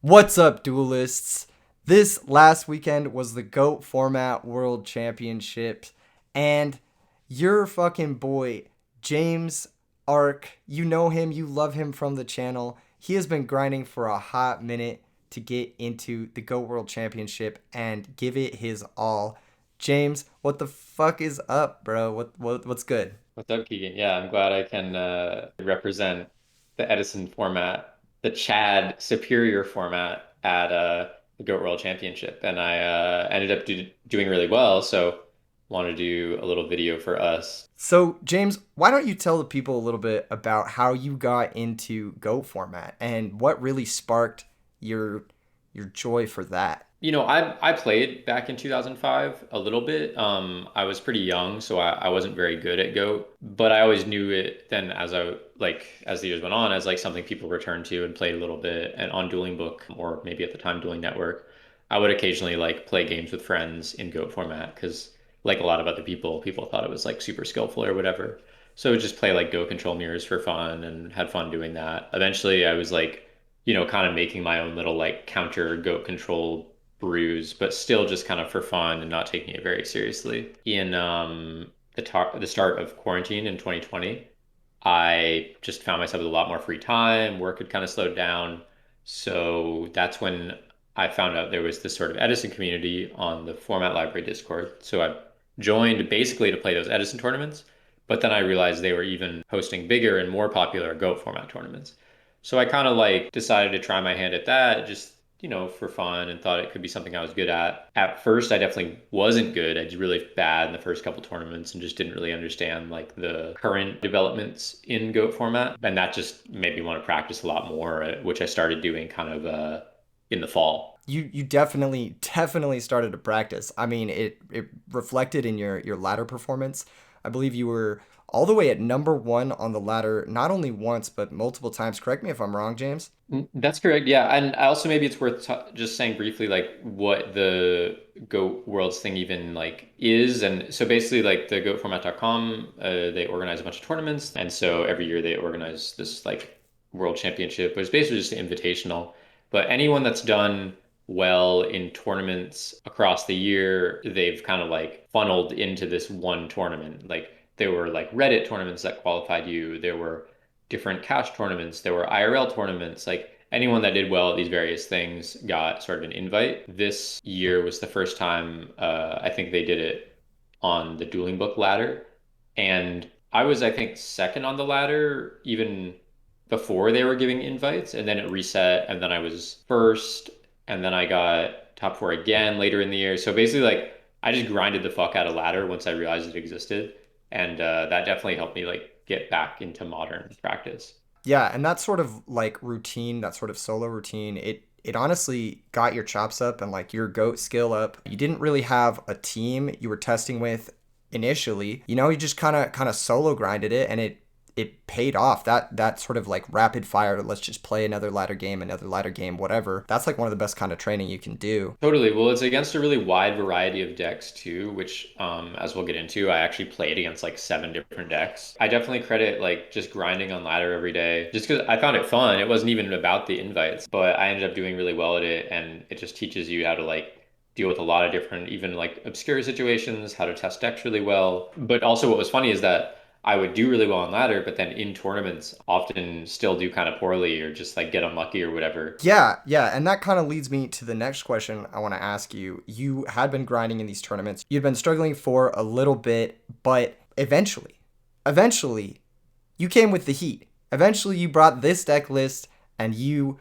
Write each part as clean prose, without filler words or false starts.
What's up, duelists? This last weekend was the GOAT Format World Championships, and your fucking boy, James Ark, you know him, you love him from the channel. He has been grinding for a hot minute to get into the GOAT World Championship and give it his all. James, what the fuck is up, bro? What's good? What's up, Keegan? Yeah, I'm glad I can represent the Edison format, the Chad superior format at the GOAT World Championship. And I ended up doing really well. So want to do a little video for us. So, James, why don't you tell the people a little bit about how you got into GOAT format and what really sparked your your joy for that? I played back in 2005 a little bit. I was pretty young, so I wasn't very good at Goat, but I always knew it then as the years went on, as like something people returned to and played a little bit. And on Dueling Book, or maybe at the time Dueling Network, I would occasionally like play games with friends in Goat format because like a lot of other people thought it was like super skillful or whatever. So I would just play like Go control mirrors for fun and had fun doing that. Eventually I was like, kind of making my own little like counter goat control brews, but still just kind of for fun and not taking it very seriously. In the start of quarantine in 2020, I just found myself with a lot more free time. Work had kind of slowed down. So that's when I found out there was this sort of Edison community on the Format Library Discord. So I joined basically to play those Edison tournaments, but then I realized they were even hosting bigger and more popular Go format tournaments. So I kind of like decided to try my hand at that, just for fun, and thought it could be something I was good at. At first, I definitely wasn't good. I did really bad in the first couple tournaments and just didn't really understand like the current developments in GOAT format. And that just made me want to practice a lot more, which I started doing kind of in the fall. You definitely started to practice. I mean, it reflected in your ladder performance. I believe you were all the way at number 1 on the ladder, not only once but multiple times. Correct me if I'm wrong, James. That's correct. Yeah. And I also maybe it's worth just saying briefly like what the Goat Worlds thing even like is. And so basically like the goatformat.com, they organize a bunch of tournaments. And so every year they organize this like world championship, which is basically just an invitational. But anyone that's done well in tournaments across the year, they've kind of like funneled into this one tournament. Like there were like Reddit tournaments that qualified you. There were different cash tournaments. There were IRL tournaments. Like anyone that did well at these various things got sort of an invite. This year was the first time I think they did it on the Dueling Book ladder. And I was, I think, second on the ladder even before they were giving invites. And then it reset. And then I was first. And then I got top four again later in the year. So basically, like, I just grinded the fuck out of ladder once I realized it existed. And that definitely helped me, like, get back into modern practice. Yeah, and that sort of like routine, that sort of solo routine, it honestly got your chops up and like your goat skill up. You didn't really have a team you were testing with initially. You just kind of solo grinded it, and it paid off. That sort of like rapid fire, let's just play another ladder game, whatever. That's like one of the best kind of training you can do. Totally. Well, it's against a really wide variety of decks too, which, as we'll get into, I actually played against like seven different decks. I definitely credit like just grinding on ladder every day, just because I found it fun. It wasn't even about the invites, but I ended up doing really well at it, and it just teaches you how to like deal with a lot of different, even like obscure situations, how to test decks really well. But also, what was funny is that I would do really well on ladder, but then in tournaments often still do kind of poorly or just like get unlucky or whatever. Yeah, and that kind of leads me to the next question I want to ask you. You had been grinding in these tournaments. You'd been struggling for a little bit, but eventually, you came with the heat. Eventually, you brought this deck list, and you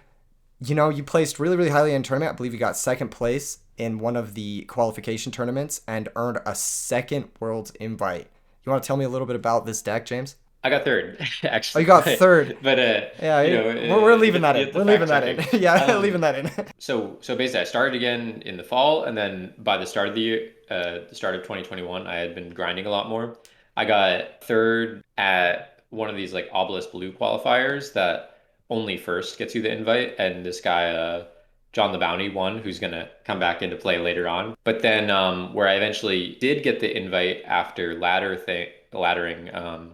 placed really, really highly in a tournament. I believe you got second place in one of the qualification tournaments and earned a second Worlds invite. You want to tell me a little bit about this deck, James? I got third, Oh, you actually, got but third. but Yeah, we're leaving that you in. get the We're fact leaving that checking. in. Yeah, leaving that in. So basically, I started again in the fall, and then by the start of the year, the start of 2021, I had been grinding a lot more. I got third at one of these like Obelisk Blue qualifiers that only first gets you the invite, and this guy, John the Bounty, won, who's gonna come back into play later on. But then, where I eventually did get the invite after laddering,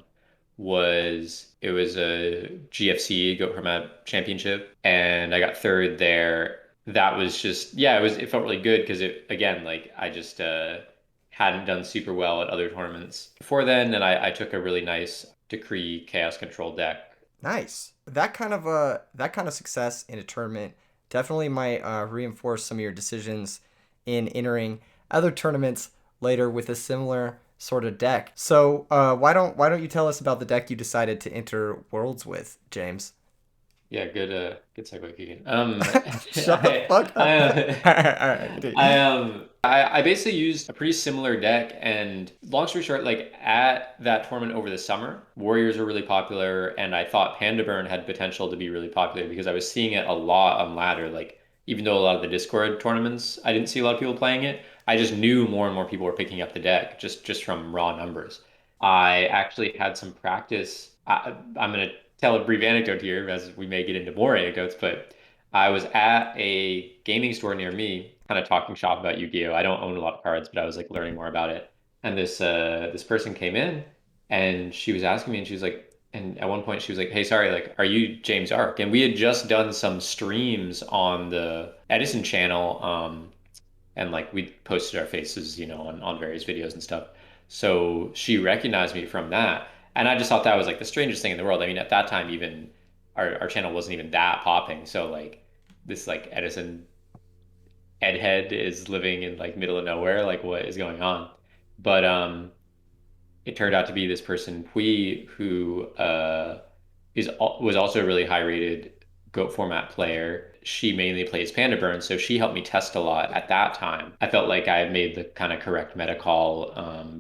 it was a GFC Goat Format Championship, and I got third there. That was just yeah, it felt really good because it again like I just hadn't done super well at other tournaments before then, and I took a really nice Decree Chaos Control deck. Nice. That kind of success in a tournament definitely might reinforce some of your decisions in entering other tournaments later with a similar sort of deck. So why don't you tell us about the deck you decided to enter Worlds with, James? Yeah, good segue, Keegan. Shut the fuck up. All right, continue. I basically used a pretty similar deck, and long story short, like at that tournament over the summer, Warriors were really popular, and I thought Panda Burn had potential to be really popular because I was seeing it a lot on ladder. Like even though a lot of the Discord tournaments, I didn't see a lot of people playing it, I just knew more and more people were picking up the deck just from raw numbers. I actually had some practice. I'm gonna tell a brief anecdote here, as we may get into more anecdotes, but I was at a gaming store near me, kind of talking shop about Yu-Gi-Oh! I don't own a lot of cards, but I was like learning more about it. And this person came in and she was asking me and she was like, and at one point she was like, "Hey, sorry, like, are you James Ark?" And we had just done some streams on the Edison channel, and like we posted our faces, on various videos and stuff. So she recognized me from that. And I just thought that was like the strangest thing in the world. I mean, at that time, even our channel wasn't even that popping. So like this like Edison Edhead is living in like middle of nowhere. Like what is going on? But it turned out to be this person Hui who was also a really high rated goat format player. She mainly plays Panda Burn, so she helped me test a lot at that time. I felt like I had made the kind of correct meta call,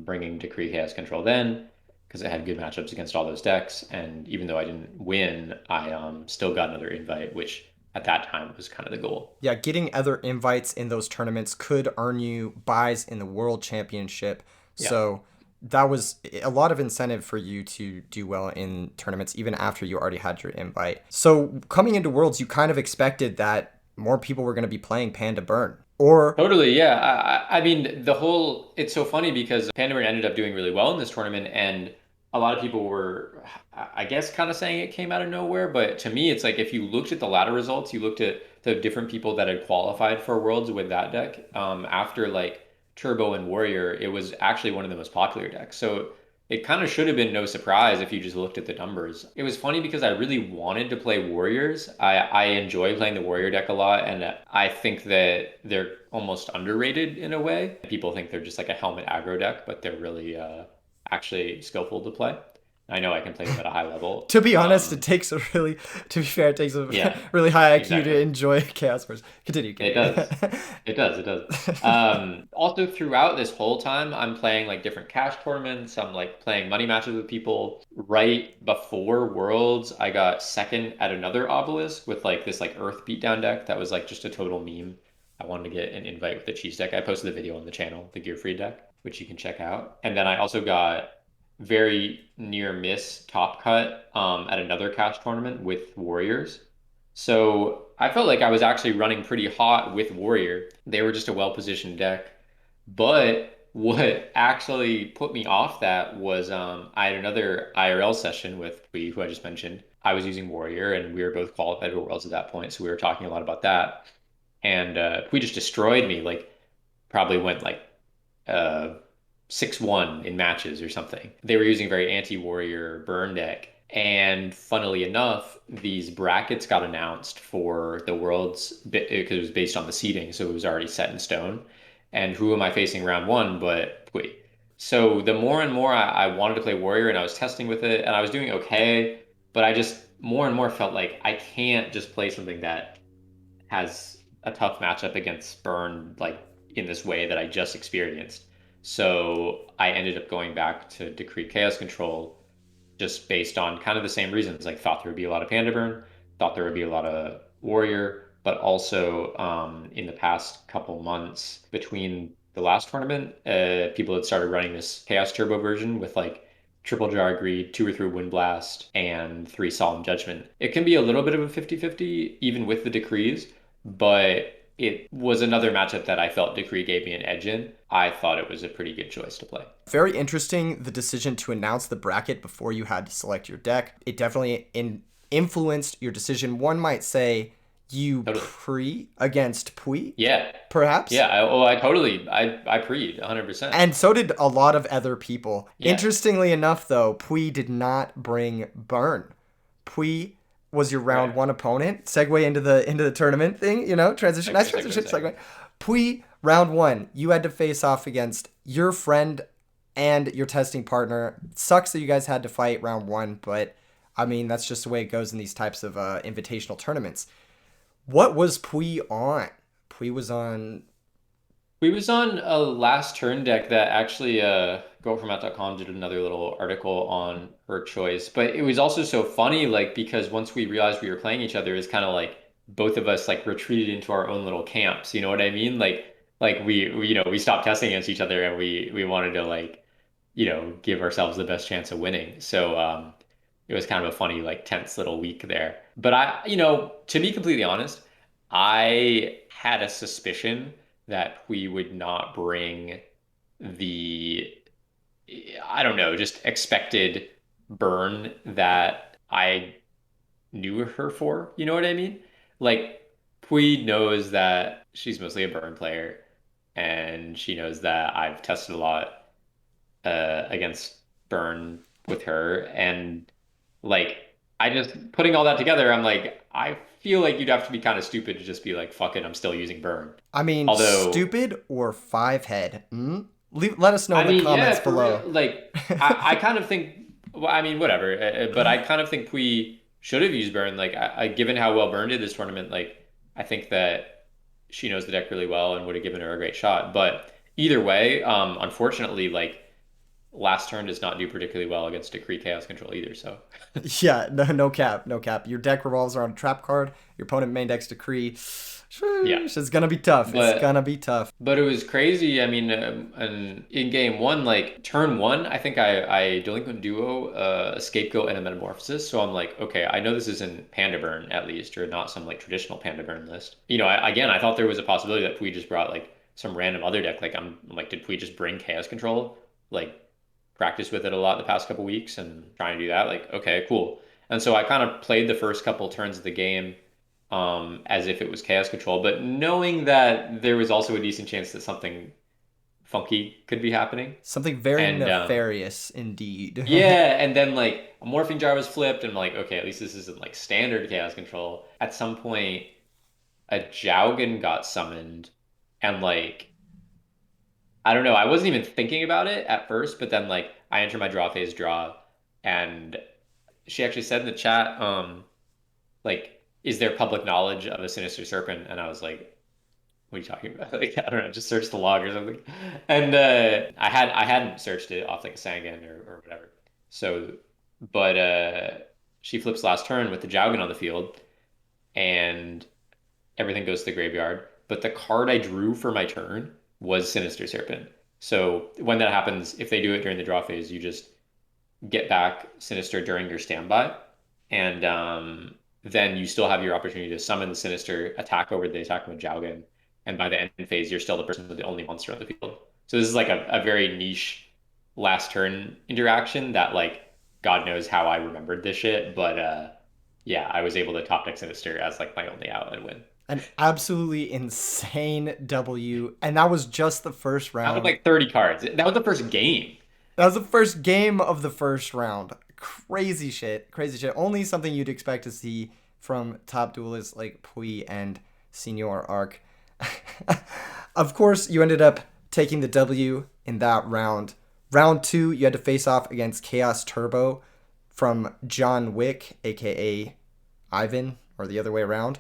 bringing Decree Chaos Control then because it had good matchups against all those decks. And even though I didn't win, I still got another invite, which at that time was kind of the goal. Yeah, getting other invites in those tournaments could earn you buys in the World Championship. Yeah. So that was a lot of incentive for you to do well in tournaments even after you already had your invite. So coming into Worlds, you kind of expected that more people were going to be playing Panda Burn. Or Totally, yeah. I mean, it's so funny because Pandamer ended up doing really well in this tournament, and a lot of people were, I guess, kind of saying it came out of nowhere. But to me, it's like if you looked at the ladder results, you looked at the different people that had qualified for Worlds with that deck, after like Turbo and Warrior, it was actually one of the most popular decks. So it kind of should have been no surprise if you just looked at the numbers. It was funny because I really wanted to play Warriors. I enjoy playing the Warrior deck a lot, and I think that they're almost underrated in a way. People think they're just like a helmet aggro deck, but they're really actually skillful to play. I know I can play them at a high level. to be honest, to be fair, it takes a Yeah, really high IQ to exactly. enjoy Chaos Burst. Continue, It continue. does. It does. It does. Also, throughout this whole time, I'm playing like different cash tournaments. I'm like playing money matches with people. Right before Worlds, I got second at another obelisk with like this like Earth beatdown deck that was like just a total meme. I wanted to get an invite with the cheese deck. I posted the video on the channel, the Gear Free deck, which you can check out. And then I also got very near miss top cut at another cash tournament with Warriors. So I felt like I was actually running pretty hot with Warrior. They were just a well-positioned deck. But what actually put me off that was I had another IRL session with Pui, who I just mentioned. I was using Warrior, and we were both qualified for Worlds at that point, so we were talking a lot about that. And Pui just destroyed me, like probably went like uh, 6-1 in matches or something. They were using a very anti-warrior burn deck. And funnily enough, these brackets got announced for the worlds because it was based on the seeding, so it was already set in stone. And who am I facing round one but Pui? So the more and more I wanted to play warrior and I was testing with it and I was doing okay, but I just more and more felt like I can't just play something that has a tough matchup against Burn like in this way that I just experienced. So I ended up going back to Decree Chaos Control just based on kind of the same reasons. Like thought there would be a lot of Panda Burn, thought there would be a lot of Warrior, but also in the past couple months between the last tournament, people had started running this Chaos Turbo version with like Triple Jar Greed, 2 or 3 Wind Blast, and 3 Solemn Judgment. It can be a little bit of a 50-50, even with the decrees, but it was another matchup that I felt Decree gave me an edge in. I thought it was a pretty good choice to play. Very interesting, the decision to announce the bracket before you had to select your deck. It definitely influenced your decision. One might say you Totally. pre against Pui, Yeah. perhaps. Yeah. I totally, I preed 100%. And so did a lot of other people. Yeah. Interestingly enough, though, Pui did not bring Burn. Pui was your round Right. one opponent. Segue into the tournament thing, transition. Nice Segue, segue, transition, segue. segue. Pui, round one, you had to face off against your friend and your testing partner. Sucks that you guys had to fight round one, but I mean that's just the way it goes in these types of invitational tournaments. What was Pui on? Pui was on. We was on a last turn deck that actually girlfromat.com did another little article on her choice. But it was also so funny, like because once we realized we were playing each other, it's kind of like both of us like retreated into our own little camps. You know what I mean? Like we we stopped testing against each other and we wanted to like, give ourselves the best chance of winning. So it was kind of a funny, like tense little week there. But to be completely honest, I had a suspicion that we would not bring the, I don't know, just expected burn that I knew her for. You know what I mean? Like, Pui knows that she's mostly a burn player, and she knows that I've tested a lot against burn with her, and like, I just putting all that together, I'm like, I feel like you'd have to be kind of stupid to just be like, fuck it, I'm still using burn. I mean, Although, stupid or five head? Let us know I in the mean, yeah, comments for real. below. Like, I kind of think, well, I mean, whatever. But I kind of think Pui should have used burn. Like, given how well Burn did this tournament, like, I think that she knows the deck really well and would have given her a great shot. But either way, unfortunately, like, last turn does not do particularly well against Decree Chaos Control either. So, Yeah, no, no cap, no cap. Your deck revolves around a trap card. Your opponent main deck's Decree. yeah. Sheesh, it's gonna be tough. It's gonna But be tough. But it was crazy. I mean, and in game one, like turn one, I think I delinquent duo a scapegoat and a metamorphosis. So I'm like, okay, I know this isn't Panda Burn at least, or not some like traditional Panda Burn list. Again, I thought there was a possibility that Pui just brought like some random other deck. Like I'm like, did Pui just bring Chaos Control? Like practice with it a lot the past couple weeks and trying to do that. Like, okay, cool. And so I kind of played the first couple turns of the game as if it was chaos control, but knowing that there was also a decent chance that something funky could be happening. Something very And nefarious indeed. yeah, and then like a morphing jar was flipped, and I'm like, okay, at least this isn't like standard chaos control. At some point, a Jowgen got summoned, and like I don't know, I wasn't even thinking about it at first, but then like I enter my draw phase draw, and she actually said in the chat, like, is there public knowledge of a sinister serpent? And I was like, what are you talking about? Like, I don't know, just search the log or something. And I hadn't searched it off like a Sangan or whatever. So, but she flips last turn with the Jowgen on the field, and everything goes to the graveyard. But the card I drew for my turn was Sinister Serpent. So when that happens, if they do it during the draw phase, you just get back Sinister during your standby, and then you still have your opportunity to summon the Sinister, attack over the attack with Jowgen, and by the end phase, you're still the person with the only monster on the field. So this is like a very niche last turn interaction that like God knows how I remembered this shit, but yeah, I was able to top deck Sinister as like my only out and win. An absolutely insane W, and that was just the first Out of round. like 30 cards. That was the first game. That was the first game of the first round. Crazy shit. Crazy shit. Only something you'd expect to see from top duelists like Pui and Senior Arc. Of course, you ended up taking the W in that round. Round two, you had to face off against Chaos Turbo from John Wick, aka Ivan, or the other way around.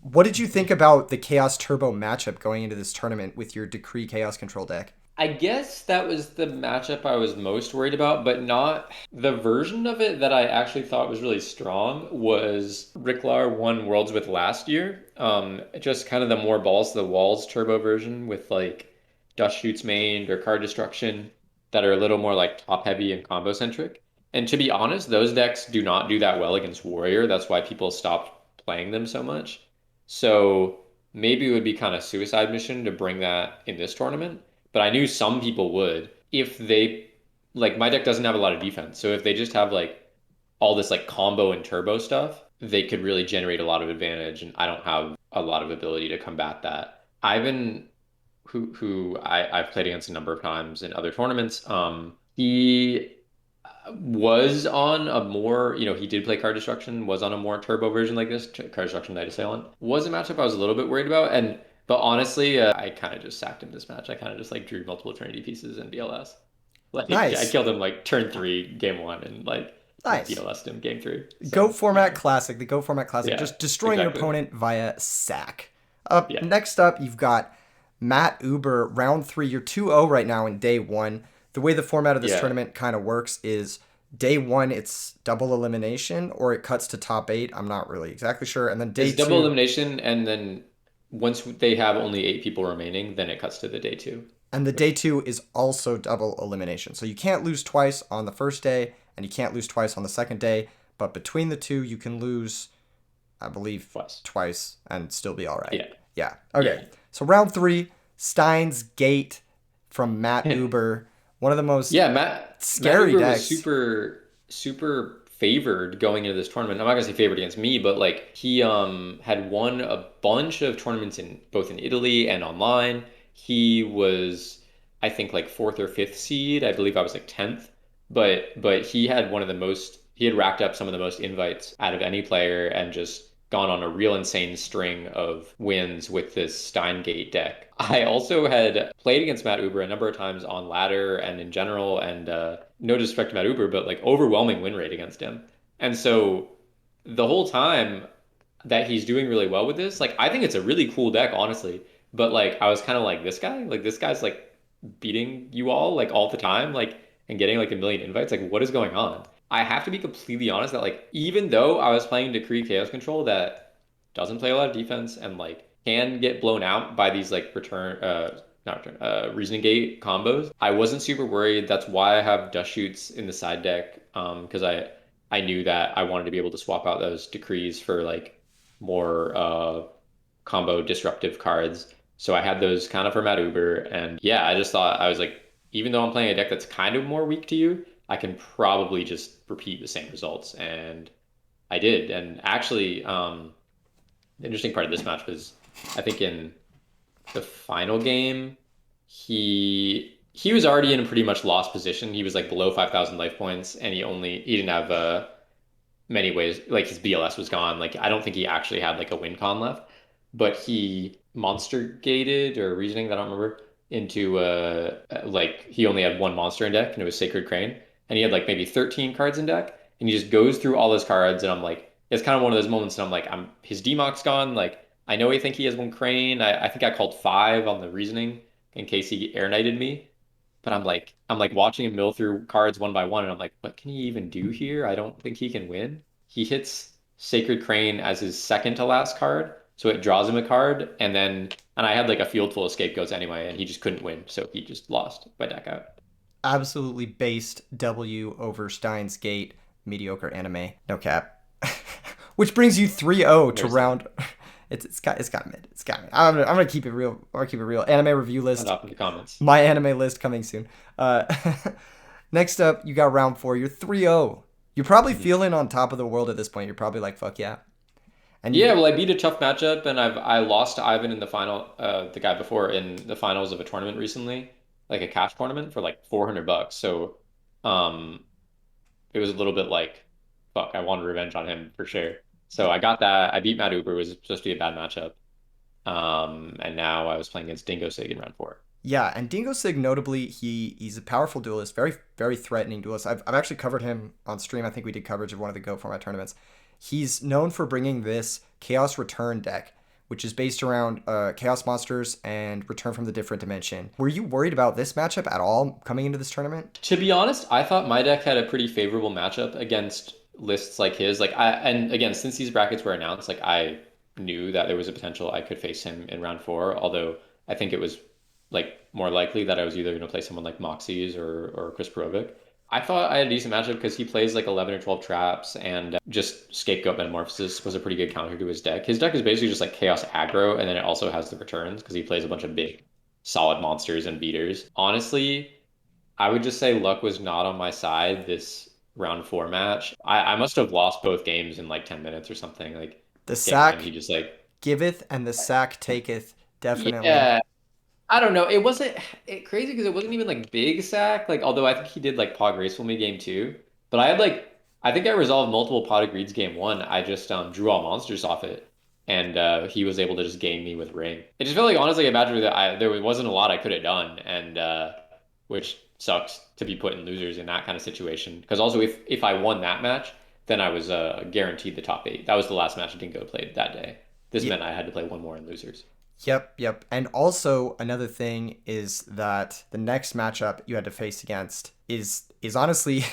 What did you think about the Chaos Turbo matchup going into this tournament with your Decree Chaos Control deck? I guess that was the matchup I was most worried about, but not the version of it that I actually thought was really strong was Ricklar won Worlds with last year. Just kind of the more balls to the walls turbo version with like Dust Shoots main or card destruction that are a little more like top heavy and combo centric. And to be honest, those decks do not do that well against Warrior. That's why people stopped playing them so much. So maybe it would be kind of suicide mission to bring that in this tournament, but I knew some people would if they like my deck doesn't have a lot of defense. So if they just have like all this like combo and turbo stuff, they could really generate a lot of advantage, and I don't have a lot of ability to combat that. Ivan, I've played against a number of times in other tournaments, he was on a more, he did play Card Destruction, was on a more turbo version like this, Card Destruction Night Assailant. Was a matchup I was a little bit worried about, and but honestly, I kind of just sacked him this match. I kind of just like drew multiple Eternity pieces in BLS. Like I Nice. killed him like turn three, game one, and like just Nice. BLS'd him game three. Goat So format yeah, classic. The Goat format classic. yeah, Just destroying your exactly. opponent via sack. Yeah, Next up, you've got Matt Uber, round three. You're 2-0 right now in day one. The way the format of this yeah. tournament kind of works is day one, it's double elimination or it cuts to top eight. I'm not really exactly sure. And then day It's double two, elimination, and then once they have only 8 people remaining, then it cuts to the day two. and the day two is also double elimination. So you can't lose twice on the first day and you can't lose twice on the second day. But between the two, you can lose, I believe, Twice. twice and still be all right. Yeah, Yeah. Okay. yeah. So round three, Steins Gate from Matt Uber. One of the most Yeah, Matt scary Uber was decks. super favored going into this tournament. I'm not gonna say favored against me, but like he had won a bunch of tournaments in both in Italy and online. He was I think like fourth or fifth seed. I believe I was like 10th. But he had racked up some of the most invites out of any player and just gone on a real insane string of wins with this Steingate deck. I also had played against Matt Uber a number of times on ladder and in general, and no disrespect to Matt Uber, but like overwhelming win rate against him. And so the whole time that he's doing really well with this, like I think it's a really cool deck, honestly. But like I was kind of like this guy's like beating you all like all the time, like and getting like a million invites. Like what is going on? I have to be completely honest that like even though I was playing Decree Chaos Control that doesn't play a lot of defense and like can get blown out by these like not return reasoning gate combos, I wasn't super worried. That's why I have dust shoots in the side deck. Because I knew that I wanted to be able to swap out those decrees for like more combo disruptive cards. So I had those kind of for Matt Uber. And yeah, I just thought I was like, even though I'm playing a deck that's kind of more weak to you, I can probably just repeat the same results. And I did. And actually, the interesting part of this match was I think in the final game, he was already in a pretty much lost position. He was like below 5,000 life points, and he didn't have many ways like his BLS was gone. Like I don't think he actually had like a win con left, but he monster gated or reasoning that I don't remember into like he only had one monster in deck and it was Sacred Crane, and he had like maybe 13 cards in deck, and he just goes through all his cards, and I'm like it's kind of one of those moments, and I'm like I'm his DMOC's gone. Like I know he think he has one Crane. I think I called five on the reasoning in case he air knighted me. But I'm like watching him mill through cards one by one, and I'm like, what can he even do here? I don't think he can win. He hits Sacred Crane as his second to last card, so it draws him a card, and I had like a field full of scapegoats anyway, and he just couldn't win, so he just lost by deck out. Absolutely based W over Steins Gate. Mediocre anime. No cap. Which brings you 3-0 to There's that. round. It's got mid. It's got mid. I'm gonna keep it real. I'm gonna keep it real. Anime review Sound list. off in the comments. My anime list coming soon. Uh, next up, you got round four. You're 3-0. You're probably Mhm. feeling on top of the world at this point. You're probably like, fuck yeah. And Yeah, you've well, I beat a tough matchup, and I lost to Ivan in the final, the guy before in the finals of a tournament recently, like a cash tournament for like $400. So, um, it was a little bit like, fuck, I wanted revenge on him for sure. So I got that. I beat Matt Uber. It was supposed to be a bad matchup. And now I was playing against Dingo Sig in round four. Yeah, and Dingo Sig notably, he's a powerful duelist, very very threatening duelist. I've actually covered him on stream. I think we did coverage of one of the Go format tournaments. He's known for bringing this Chaos Return deck, which is based around Chaos monsters and Return from the Different Dimension. Were you worried about this matchup at all coming into this tournament? To be honest, I thought my deck had a pretty favorable matchup against lists like his. And again, since these brackets were announced, like I knew that there was a potential I could face him in round four, although I think it was like more likely that I was either going to play someone like Moxie's or Chris Perovic. I thought I had a decent matchup because he plays like 11 or 12 traps, and just Scapegoat Metamorphosis was a pretty good counter to his deck. His deck is basically just like Chaos Aggro, and then it also has the returns because he plays a bunch of big, solid monsters and beaters. Honestly, I would just say luck was not on my side this round four match. I must have lost both games in like 10 minutes or something. Like The game one, sack he just like, giveth and the sack taketh, definitely. yeah, I don't know. It wasn't crazy because it wasn't even like big sack. Like, although I think he did like Paw Graceful me game two, but I had like I think I resolved multiple Pot of Greeds game one. I just drew all monsters off it, and he was able to just game me with Ring. It just felt like honestly a match where there wasn't a lot I could have done, and which sucks to be put in losers in that kind of situation. Because also if I won that match, then I was guaranteed the top eight. That was the last match Dingo played that day. This Yeah. meant I had to play one more in losers. Yep, yep. And also another thing is that the next matchup you had to face against is honestly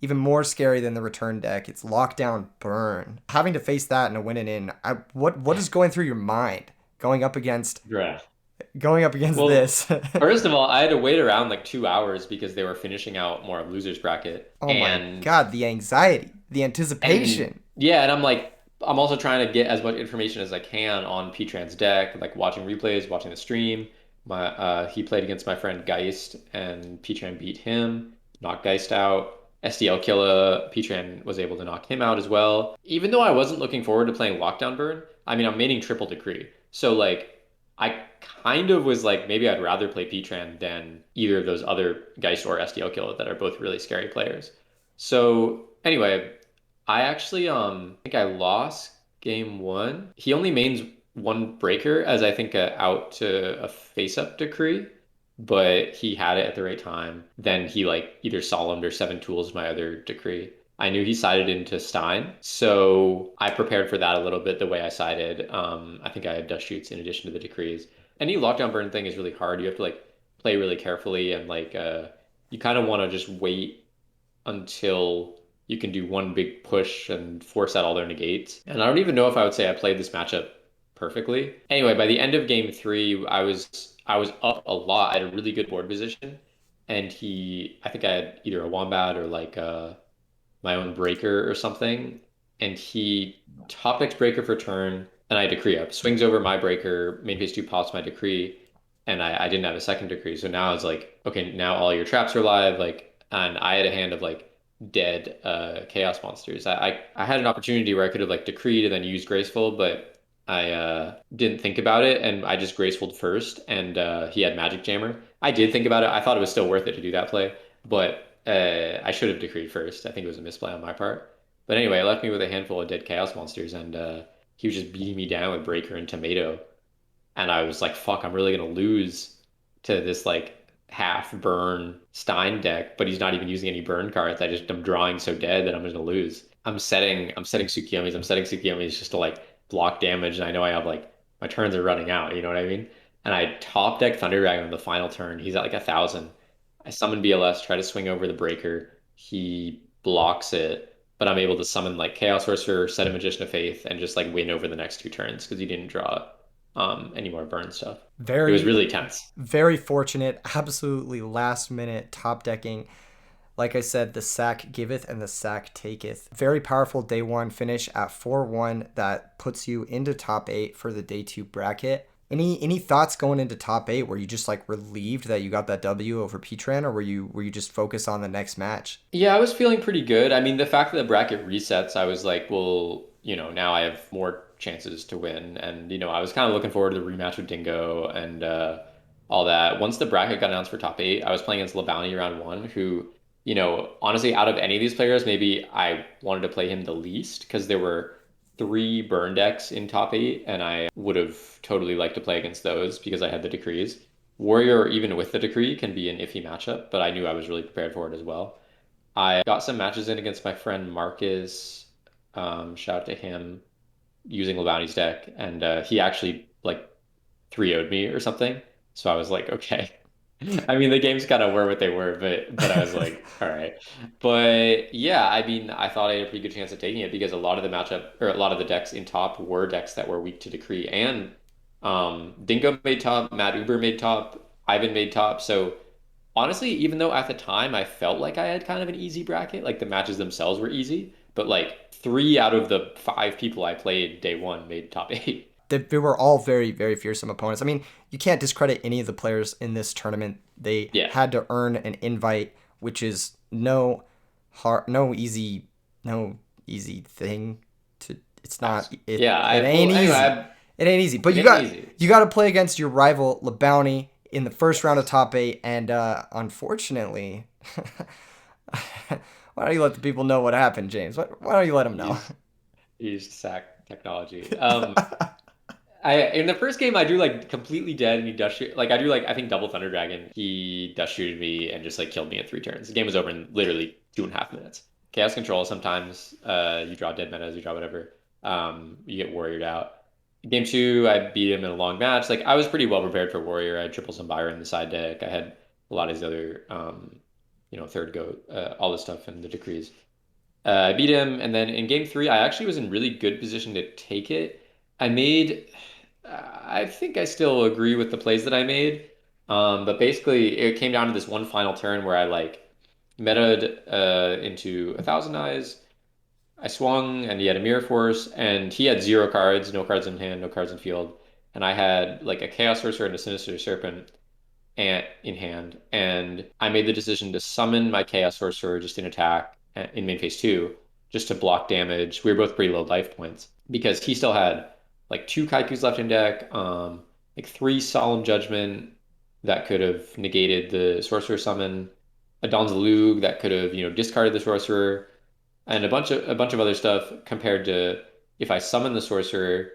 even more scary than the return deck. It's Lockdown Burn. Having to face that and a win and in, what is going through your mind going up against Right. Well, this? first of all, I had to wait around like 2 hours because they were finishing out more of losers bracket, Oh my god, the anxiety, the and anticipation. yeah, and I'm like, I'm also trying to get as much information as I can on P-Tran's deck, like watching replays, watching the stream. He played against my friend Geist, and P-Tran beat him, knocked Geist out. SDL Killer, P-Tran was able to knock him out as well. Even though I wasn't looking forward to playing Lockdown Burn, I mean, I'm maining Triple Decree. So, like, I kind of was like, maybe I'd rather play P-Tran than either of those other Geist or SDL Killer that are both really scary players. So, anyway, I actually think I lost game one. He only mains one breaker as I think out to a face up decree, but he had it at the right time. Then he like either solemned or seven tools my other decree. I knew he sided into Stein, so I prepared for that a little bit the way I sided. I think I had dust shoots in addition to the decrees. Any lockdown burn thing is really hard. You have to like play really carefully and like you kind of want to just wait until you can do one big push and force out all their negates. And I don't even know if I would say I played this matchup perfectly. Anyway, by the end of game three, I was up a lot. I had a really good board position, and I think I had either a wombat or like my own breaker or something, and he top decks breaker for turn, and I decree up, swings over my breaker, maybe his two pops my decree, and I didn't have a second decree. So now it's like, okay, now all your traps are live, like, and I had a hand of like dead chaos monsters. I had an opportunity where I could have like decreed and then used graceful, but I didn't think about it, and I just gracefuled first, and he had magic jammer. I did think about it. I thought it was still worth it to do that play, but I should have decreed first. I think it was a misplay on my part. But anyway, it left me with a handful of dead chaos monsters, and he was just beating me down with breaker and tomato, and I was like, fuck, I'm really gonna lose to this like half burn Stein deck, but he's not even using any burn cards. I'm drawing so dead that I'm gonna lose. I'm setting Tsukiyomis just to like block damage, and I know I have like my turns are running out, you know what I mean? And I top deck Thunder Dragon on the final turn. He's at like 1,000. I summon BLS, try to swing over the breaker. He blocks it, but I'm able to summon like Chaos Sorcerer, set a Magician of Faith, and just like win over the next two turns because he didn't draw any more burn stuff. It was Very, really tense. very fortunate, absolutely last minute top decking. Like I said, the sack giveth and the sack taketh. Very powerful day one finish at 4-1 that puts you into top eight for the day two bracket. Any thoughts going into top eight? Were you just like relieved that you got that W over Petran, or were you just focused on the next match? Yeah, I was feeling pretty good. I mean, the fact that the bracket resets, I was like, well, now I have more chances to win. And, I was kind of looking forward to the rematch with Dingo and all that. Once the bracket got announced for top eight, I was playing against Labani round one, who, honestly, out of any of these players, maybe I wanted to play him the least because there were three burn decks in top eight, and I would have totally liked to play against those because I had the decrees. Warrior, even with the decree, can be an iffy matchup, but I knew I was really prepared for it as well. I got some matches in against my friend Marcus. Shout out to him using Labani's deck, and he actually like 3-0'd me or something. So I was like, okay. I mean, the games kind of were what they were, but I was like, all right. But yeah, I mean, I thought I had a pretty good chance of taking it because a lot of the decks in top were decks that were weak to decree, and Dingo made top, Matt Uber made top, Ivan made top, so. honestly, even though at the time I felt like I had kind of an easy bracket, like the matches themselves were easy, but like three out of the five people I played day one made top eight. They were all very, very fearsome opponents. I mean, you can't discredit any of the players in this tournament. They Yeah. had to earn an invite, which is no hard, no easy thing to. It's not. Yeah. It I ain't well anyway, easy. It ain't easy. But it ain't easy. you got to play against your rival LeBounty in the first round of Yes. top eight, and unfortunately, why don't you let the people know what happened, James? Why don't you let them know? He's he's sack technology. I in the first game I drew like completely dead and he dust shoot like I drew like I think double Thunder Dragon. He dust shooted me and just like killed me at three turns. The game was over in literally 2.5 minutes. Chaos Control sometimes you draw dead metas, you draw whatever. You get warriored out. Game two, I beat him in a long match. Like I was pretty well prepared for Warrior. I had triple some Byron in the side deck. I had a lot of these other third goat, all this stuff and the decrees. I beat him, and then in game three, I actually was in really good position to take it. I made, I think I still agree with the plays that I made, but basically it came down to this one final turn where I like metaed into 1,000 eyes. I swung, and he had a mirror force, and he had zero cards, no cards in hand, no cards in field, and I had like a chaos sorcerer and a sinister serpent and in hand, and I made the decision to summon my Chaos Sorcerer just in attack in main phase two, just to block damage. We were both pretty low life points because he still had like two Kaikus left in deck, like three Solemn Judgment that could have negated the Sorcerer summon, a Don's Lug that could have discarded the Sorcerer, and a bunch of other stuff compared to if I summon the Sorcerer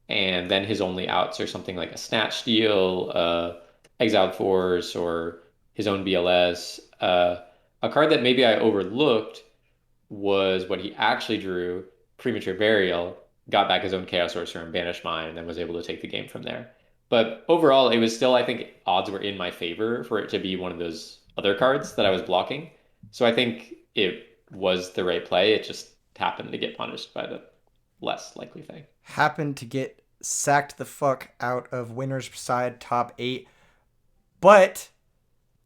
and then his only outs are something like a Snatch Steal, Exiled Force, or his own BLS. A card that maybe I overlooked was what he actually drew, Premature Burial, got back his own Chaos Sorcerer and banished mine, and then was able to take the game from there. But overall, it was still, I think, odds were in my favor for it to be one of those other cards that I was blocking. So I think it was the right play. It just happened to get punished by the less likely thing. Happened to get sacked the fuck out of winner's side top eight. But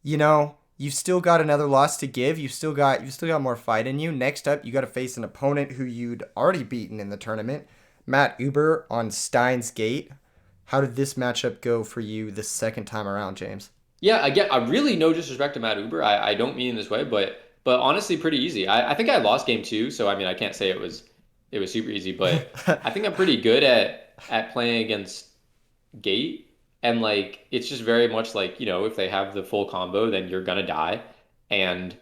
you've still got another loss to give. You still got more fight in you. Next up, you got to face an opponent who you'd already beaten in the tournament, Matt Uber on Steins Gate. How did this matchup go for you the second time around, James? Yeah, I really no disrespect to Matt Uber. I don't mean in this way, but honestly, pretty easy. I think I lost game two, so I mean I can't say it was super easy, but I think I'm pretty good at playing against Gate, and like it's just very much like if they have the full combo, then you're gonna die, and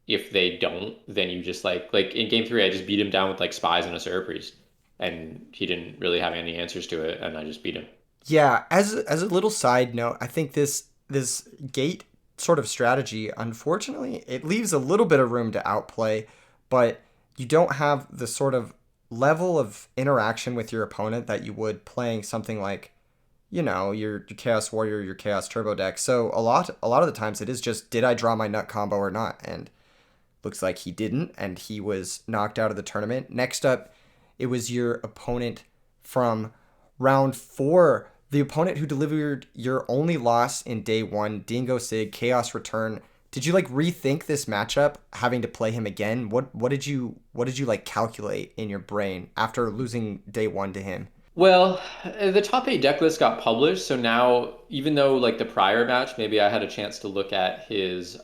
if they don't, then you just like in game three, I just beat him down with like spies and a Seraph Priest, and he didn't really have any answers to it, and I just beat him. Yeah, as a little side note, I think this gate sort of strategy, unfortunately, it leaves a little bit of room to outplay, but you don't have the sort of level of interaction with your opponent that you would playing something like, your Chaos Warrior, your Chaos Turbo deck. So a lot of the times it is just did I draw my nut combo or not? And looks like he didn't, and he was knocked out of the tournament. Next up, it was your opponent from round four, the opponent who delivered your only loss in day one, Dingo Sig, Chaos Return. Did you like rethink this matchup, having to play him again? What did you like calculate in your brain after losing day one to him? Well, the top eight deck list got published, so now even though like the prior match, maybe I had a chance to look at his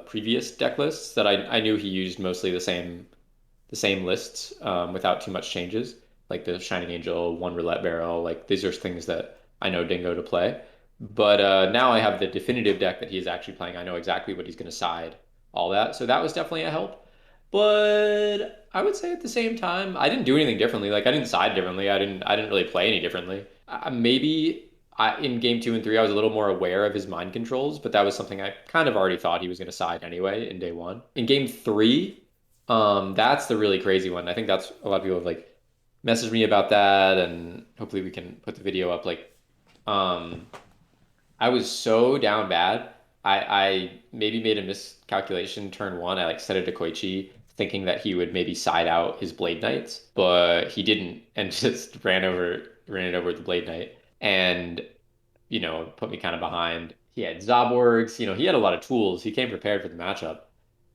previous deck lists that I knew he used mostly the same lists without too much changes, like the Shining Angel, one Roulette Barrel, like these are things that I know Dingo to play. But now I have the definitive deck that he is actually playing. I know exactly what he's going to side, all that. So that was definitely a help. But I would say at the same time, I didn't do anything differently. Like I didn't side differently. I didn't really play any differently. Maybe in game two and three, I was a little more aware of his mind controls, but that was something I kind of already thought he was going to side anyway in day one. In game three, that's the really crazy one. I think that's a lot of people have like messaged me about that, and hopefully we can put the video up. Like, um, I was so down bad. I maybe made a miscalculation turn one. I like set it to Koichi, thinking that he would maybe side out his Blade Knights, but he didn't, and just ran it over with the Blade Knight, and put me kind of behind. he had Zoborgs, he had a lot of tools. He came prepared for the matchup.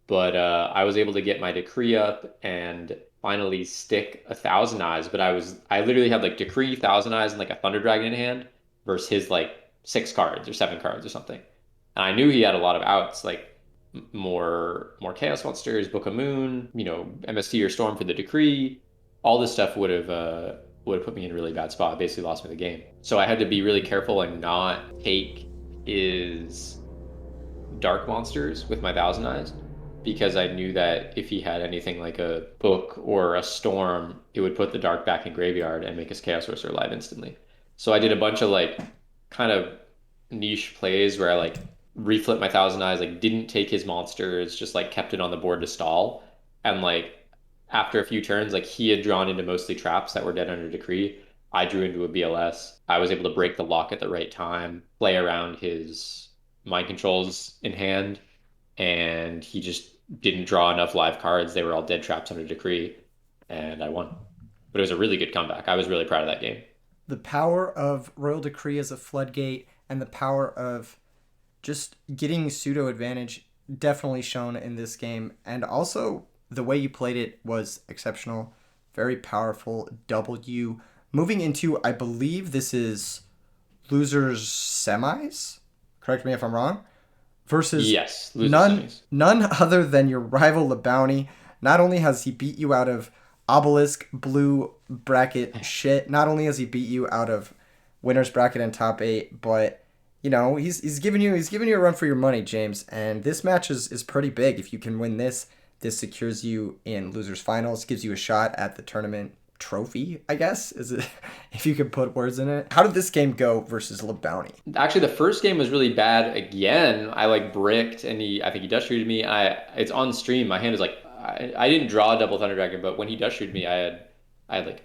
But I was able to get my decree up and finally stick a Thousand Eyes. But I literally had like decree, Thousand Eyes, and like a Thunder Dragon in hand versus his like 6 cards or 7 cards or something. And I knew he had a lot of outs, like more Chaos Monsters, Book of Moon, MST or Storm for the decree. All this stuff would have put me in a really bad spot. Basically lost me the game. So I had to be really careful and not take his dark monsters with my Thousand Eyes because I knew that if he had anything like a book or a storm, it would put the dark back in graveyard and make his Chaos Sorcerer live instantly. So I did a bunch of like kind of niche plays where I like reflip my Thousand Eyes, like didn't take his monsters, just like kept it on the board to stall. And like after a few turns, like he had drawn into mostly traps that were dead under decree. I drew into a BLS. I was able to break the lock at the right time, play around his mind controls in hand, and he just didn't draw enough live cards. They were all dead traps under decree, and I won. But it was a really good comeback. I was really proud of that game. The power of Royal Decree as a floodgate and the power of just getting pseudo advantage definitely shown in this game. And also, the way you played it was exceptional. Very powerful W. Moving into, I believe this is losers semis. Correct me if I'm wrong. Versus Yes, loser semis. none other than your rival LeBounty. Not only has he beat you out of obelisk blue bracket shit, not only has he beat you out of winners bracket and top 8, but he's giving you a run for your money, James. And this match is pretty big. If you can win this, this secures you in losers finals, gives you a shot at the tournament trophy, I guess, is it, if you could put words in it. How did this game go versus LeBounty? Actually, the first game was really bad again. I like bricked, and I think he dust shooted me. It's on stream. My hand is like I didn't draw a double Thunder Dragon, but when he dust shooted me, I had like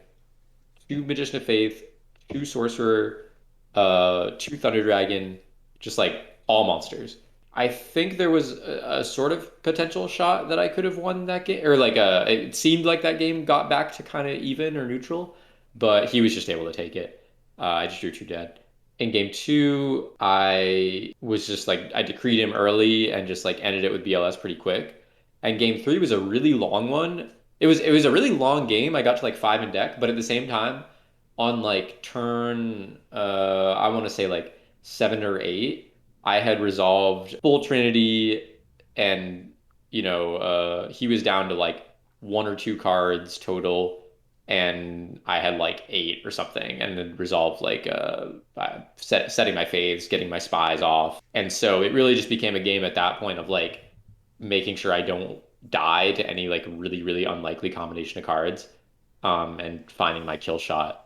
2 Magician of Faith, 2 Sorcerer, 2 Thunder Dragon, just like all monsters. I think there was a sort of potential shot that I could have won that game, or like it seemed like that game got back to kind of even or neutral, but he was just able to take it. I just drew 2 dead. In game two, I was just like I decreed him early and just like ended it with BLS pretty quick. And game three was a really long one. It was a really long game. I got to like 5 in deck, but at the same time, on like turn I want to say like 7 or 8, I had resolved full Trinity, and he was down to like 1 or 2 cards total, and I had like 8 or something, and then resolved like setting my faves, getting my spies off, and so it really just became a game at that point of like making sure I don't die to any like really really unlikely combination of cards, and finding my kill shot.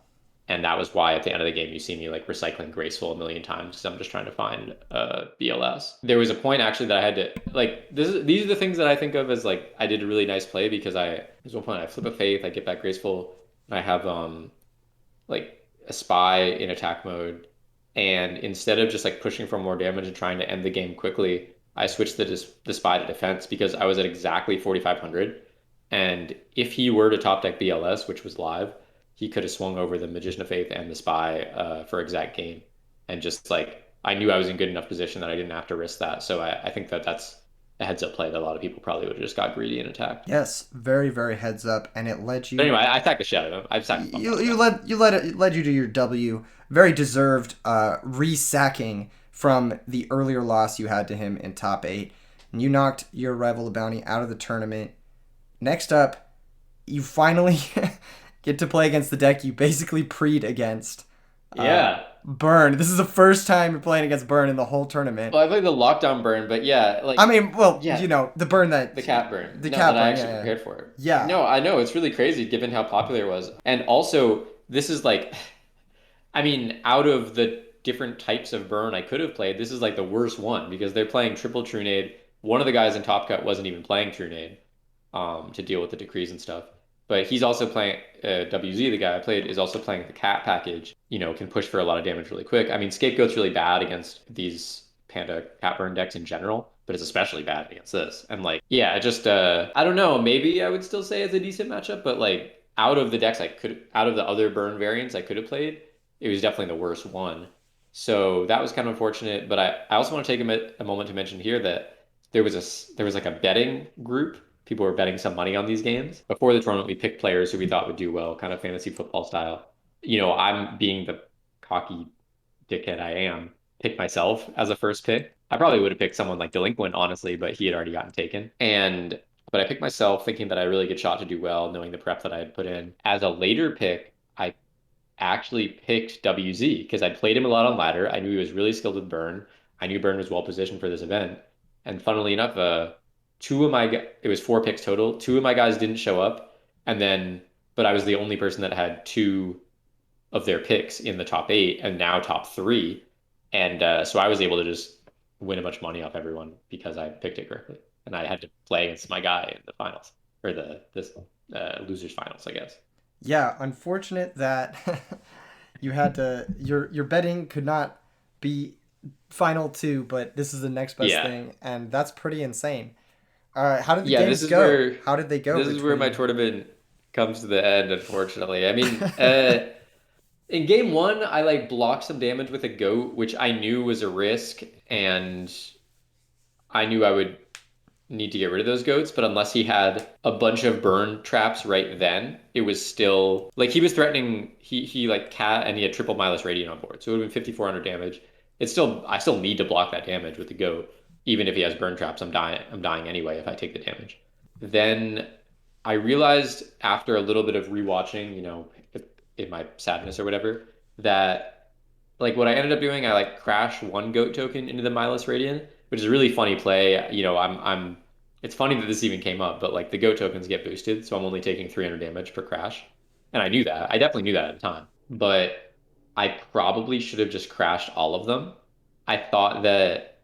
And that was why at the end of the game you see me like recycling graceful a million times because I'm just trying to find BLS. There was a point actually that I had to like these are the things that I think of as like I did a really nice play because there's one point I flip a faith, I get back graceful, and I have like a spy in attack mode, and instead of just like pushing for more damage and trying to end the game quickly, I switched the spy to defense because I was at exactly 4,500, and if he were to top deck BLS, which was live, he could have swung over the Magician of Faith and the Spy for exact game. And just like, I knew I was in good enough position that I didn't have to risk that. So I think that that's a heads up play that a lot of people probably would have just got greedy and attacked. Yes, very very heads up, and it led But you. anyway, I attacked the shit out of him. I've sacked the fuck out of him. It led you to your W. Very deserved resacking from the earlier loss you had to him in top 8, and you knocked your rival Bounty out of the tournament. Next up, you finally get to play against the deck you basically preed against. Yeah. Burn. This is the first time you're playing against Burn in the whole tournament. Well, I played the lockdown burn, but yeah, like I mean, well, yeah, the burn that the cat burn. the No, cat that I burn, actually yeah, prepared for it. yeah. No, I know it's really crazy given how popular it was, and also this is like, I mean, out of the different types of burn I could have played, this is like the worst one because they're playing triple Trunade. One of the guys in Top Cut wasn't even playing Trunade, to deal with the decrees and stuff. But he's also playing WZ, the guy I played, is also playing the cat package. Can push for a lot of damage really quick. I mean, Scapegoat's really bad against these Panda cat burn decks in general, but it's especially bad against this. And like, yeah, just I don't know. Maybe I would still say it's a decent matchup, but like out of the decks out of the other burn variants I could have played, it was definitely the worst one. So that was kind of unfortunate. But I also want to take a moment to mention here that there was like a betting group. People were betting some money on these games. Before the tournament, we picked players who we thought would do well, kind of fantasy football style. I'm being the cocky dickhead I am, pick myself as a first pick. I probably would have picked someone like Delinquent, honestly, but he had already gotten taken. But I picked myself thinking that I had a really good shot to do well, knowing the prep that I had put in. As a later pick, I actually picked WZ because I played him a lot on ladder. I knew he was really skilled with burn. I knew burn was well positioned for this event. And funnily enough, it was 4 picks total. Two of my guys didn't show up, and then but I was the only person that had two of their picks in the top 8 and now top 3. And so I was able to just win a bunch of money off everyone because I picked it correctly. And I had to play against my guy in the finals or the this losers finals, I guess. Yeah, unfortunate that you had to your betting could not be final two, but this is the next best Yeah. thing, and that's pretty insane. All right, how did the Yeah, games go? How did they go this is where my between? tournament comes to the end, unfortunately. I mean, in game one, I like blocked some damage with a goat, which I knew was a risk, and I knew I would need to get rid of those goats, but unless he had a bunch of burn traps right then, it was still like he was threatening he like cat and he had triple Milus Radiant on board. So it would have been 5,400 damage. I still need to block that damage with the goat. Even if he has burn traps, I'm dying anyway if I take the damage. Then I realized after a little bit of rewatching, in my sadness or whatever, that like what I ended up doing, I like crashed one goat token into the Milus Radiant, which is a really funny play. I'm it's funny that this even came up, but like the goat tokens get boosted, so I'm only taking 300 damage per crash. And I knew that. I definitely knew that at the time. But I probably should have just crashed all of them. I thought that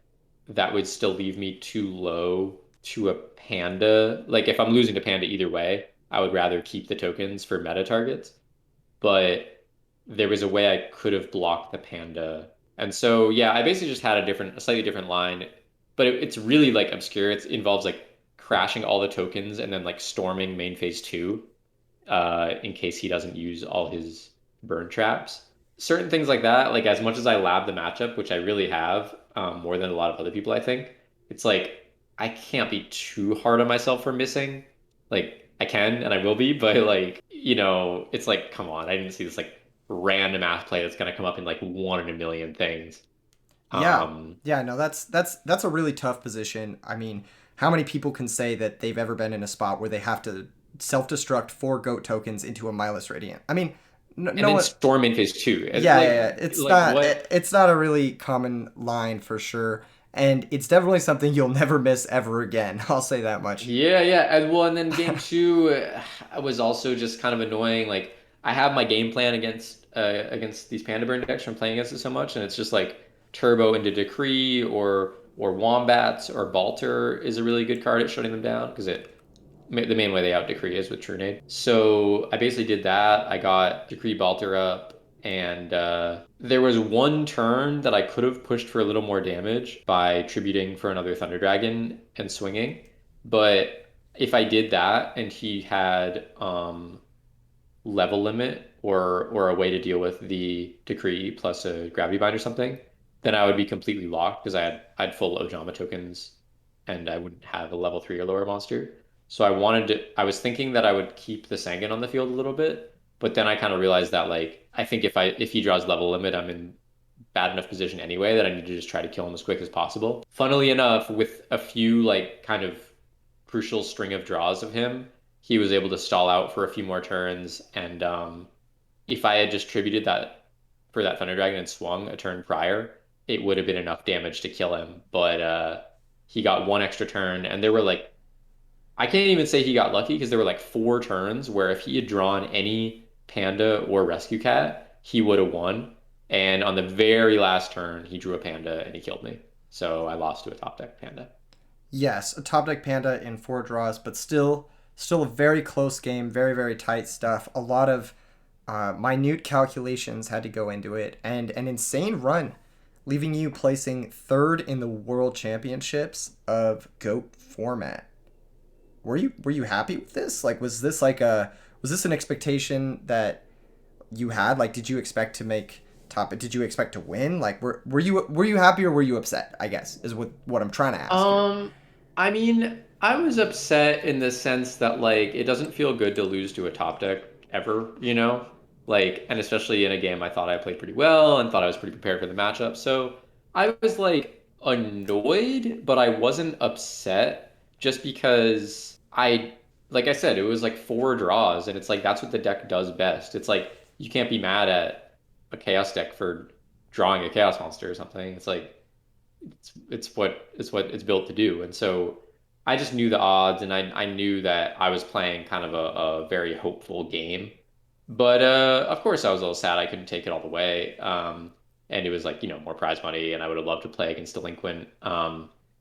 that would still leave me too low to a panda. Like if I'm losing to panda either way, I would rather keep the tokens for meta targets, but there was a way I could have blocked the panda. And so, yeah, I basically just had a slightly different line, but it's really like obscure. It involves like crashing all the tokens and then like storming main phase two, in case he doesn't use all his burn traps. Certain things like that, like as much as I lab the matchup, which I really have, more than a lot of other people, I think, it's like I can't be too hard on myself for missing. Like I can and I will be, but like, it's like, come on, I didn't see this like random ass play that's gonna come up in like one in a million things. Yeah, Um, yeah, no, that's a really tough position. I mean, how many people can say that they've ever been in a spot where they have to self-destruct 4 goat tokens into a Milus Radiant? I mean, and no then one. storm in phase two. Yeah, yeah, yeah. Like what? It's not a really common line for sure, and it's definitely something you'll never miss ever again. I'll say that much. Yeah, yeah. And then game two was also just kind of annoying. Like I have my game plan against these Panda Burn decks from playing against it so much, and it's just like Turbo into Decree or Wombats or Balter is a really good card at shutting them down because the main way they out Decree is with Trunade. So I basically did that. I got Decree Balter up, and there was one turn that I could have pushed for a little more damage by tributing for another Thunder Dragon and swinging. But if I did that and he had level limit or a way to deal with the Decree plus a Gravity Bind or something, then I would be completely locked because I had full Ojama tokens and I wouldn't have a level 3 or lower monster. So I was thinking that I would keep the Sangan on the field a little bit, but then I kind of realized that like I think if he draws level limit, I'm in bad enough position anyway that I need to just try to kill him as quick as possible. Funnily enough, with a few like kind of crucial string of draws of him, he was able to stall out for a few more turns. And if I had just tributed that for that Thunder Dragon and swung a turn prior, it would have been enough damage to kill him. But he got one extra turn, and there were like I can't even say he got lucky because there were like 4 turns where if he had drawn any panda or rescue cat, he would have won. And on the very last turn, he drew a panda and he killed me. So I lost to a top deck panda. Yes, a top deck Panda in 4 draws, but still a very close game, very very tight stuff. A lot of minute calculations had to go into it, and an insane run, leaving you placing third in the World Championships of Goat format. Were you happy with this? Like, was this an expectation that you had? Like, did you expect to make top. Did you expect to win? Like, were you happy or were you upset? I guess is what I'm trying to ask here. Um, I mean, I was upset in the sense that like it doesn't feel good to lose to a top deck ever, you know? Like, and especially in a game I thought I played pretty well and thought I was pretty prepared for the matchup. So I was like annoyed, but I wasn't upset just because like I said, it was like four draws, and it's like that's what the deck does best. It's like you can't be mad at a chaos deck for drawing a chaos monster or something. It's like it's what it's built to do. And so I just knew the odds, and I knew that I was playing kind of a very hopeful game. But of course, I was a little sad I couldn't take it all the way. And it was like, more prize money, and I would have loved to play against Delinquent,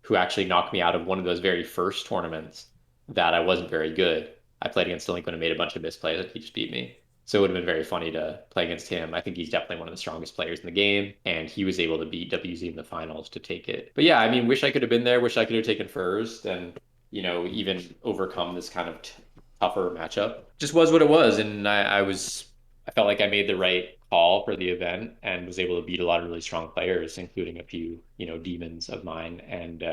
who actually knocked me out of one of those very first tournaments that I wasn't very good. I played against Delinquent and made a bunch of misplays, and he just beat me. So it would have been very funny to play against him. I think he's definitely one of the strongest players in the game, and he was able to beat WZ in the finals to take it. But yeah, I mean, wish I could have been there. Wish I could have taken first, and even overcome this kind of tougher matchup. Just was what it was, and I felt like I made the right call for the event and was able to beat a lot of really strong players, including a few demons of mine, and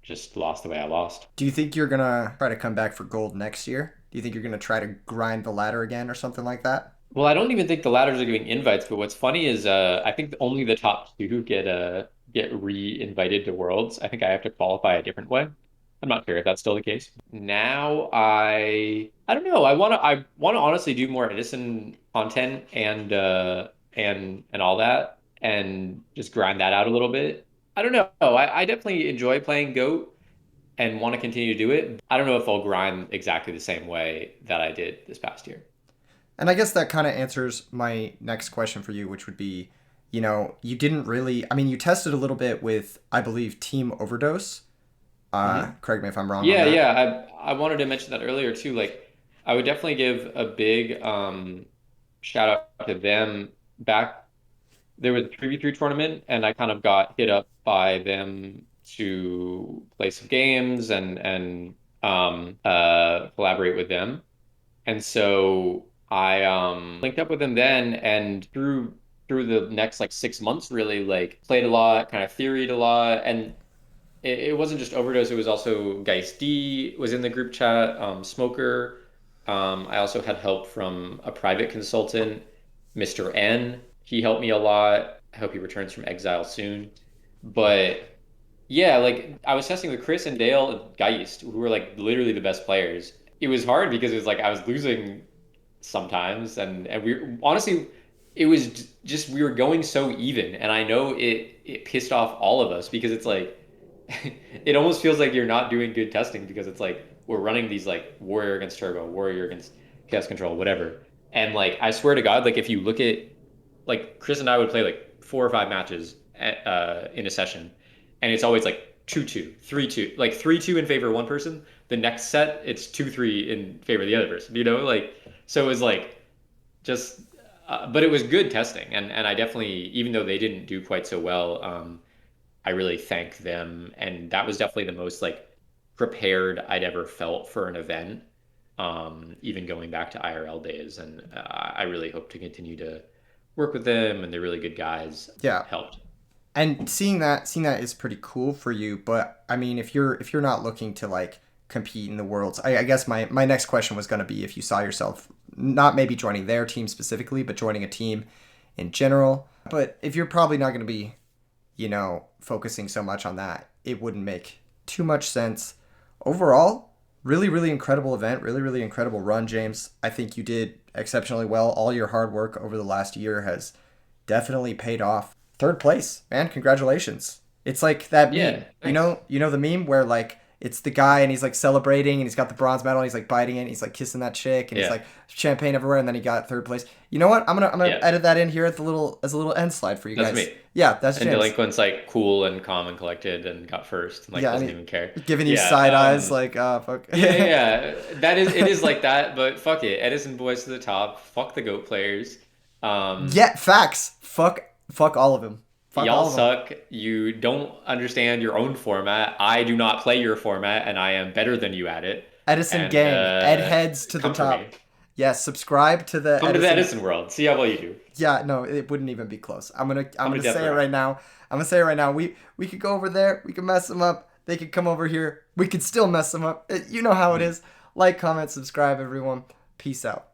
just lost the way I lost. Do you think you're gonna try to come back for gold next year? Do you think you're gonna try to grind the ladder again or something like that? Well, I don't even think the ladders are giving invites, but what's funny is I think only the top two get re-invited to Worlds. I think I have to qualify a different way. I'm not sure if that's still the case. Now I don't know. I wanna honestly do more Edison content and all that and just grind that out a little bit. I don't know. I definitely enjoy playing Goat and want to continue to do it. I don't know if I'll grind exactly the same way that I did this past year. And I guess that kind of answers my next question for you, which would be, you didn't really. I mean, you tested a little bit with, I believe, Team Overdose. Mhm. Correct me if I'm wrong on Yeah, that. yeah. I wanted to mention that earlier too. Like, I would definitely give a big shout out to them. Back there was a 3v3 tournament, and I kind of got hit up by them to play some games and collaborate with them. And so I linked up with them then, and through the next like 6 months, really like played a lot, kind of theoried a lot, and it wasn't just Overdose. It was also Geist D was in the group chat, Smoker. I also had help from a private consultant, Mr. N. He helped me a lot. I hope he returns from exile soon. But yeah, like I was testing with Chris and Dale and Geist, who were like literally the best players. It was hard because it was like I was losing sometimes, and we honestly it was just we were going so even, and I know it pissed off all of us because it's like it almost feels like you're not doing good testing because it's like we're running these like warrior against turbo, warrior against chaos control, whatever. And like I swear to God, like if you look at like Chris and I would play like 4 or 5 matches in a session, and it's always like 2-2, 3-2, like 3-2 in favor of one person. The next set, it's 2-3 in favor of the other person. Like so it was like just, but it was good testing, and I definitely, even though they didn't do quite so well, I really thank them, and that was definitely the most like prepared I'd ever felt for an event. Even going back to IRL days, and I really hope to continue to work with them, and they're really good guys. Yeah. Helped. And seeing that is pretty cool for you. But I mean, if you're not looking to like compete in the worlds, I guess my next question was going to be if you saw yourself not maybe joining their team specifically, but joining a team in general. But if you're probably not going to be, focusing so much on that, it wouldn't make too much sense. Overall, really, really incredible event, really, really incredible run, James. I think you did exceptionally well. All your hard work over the last year has definitely paid off. Third place, man, congratulations. It's like that meme. Yeah, thanks. The meme where like it's the guy and he's like celebrating and he's got the bronze medal and he's like biting it and he's like kissing that chick and he's Yeah, like champagne everywhere and then he got third place. You know what? I'm gonna yeah, edit that in here at the little as a little end slide for you that's guys. me. Yeah, that's And James. Delinquent's like cool and calm and collected and got first and like Yeah, and doesn't even care. giving you Yeah, side eyes like fuck. yeah, yeah. It is like that, but fuck it. Edison boys to the top. Fuck the goat players. Um, Yeah, facts. Fuck all of them. Fuck Y'all all of them. suck. You don't understand your own format. I do not play your format, and I am better than you at it. Edison And gang. Ed heads to the come for me. top. Yeah, subscribe to the Come to the Edison. Edison world. See how well you do. Yeah, no, it wouldn't even be close. I'm Come to gonna Death say it Row. right now. I'm gonna say it right now. We could go over there. We could mess them up. They could come over here. We could still mess them up. You know how it is. Like, comment, subscribe, everyone. Peace out.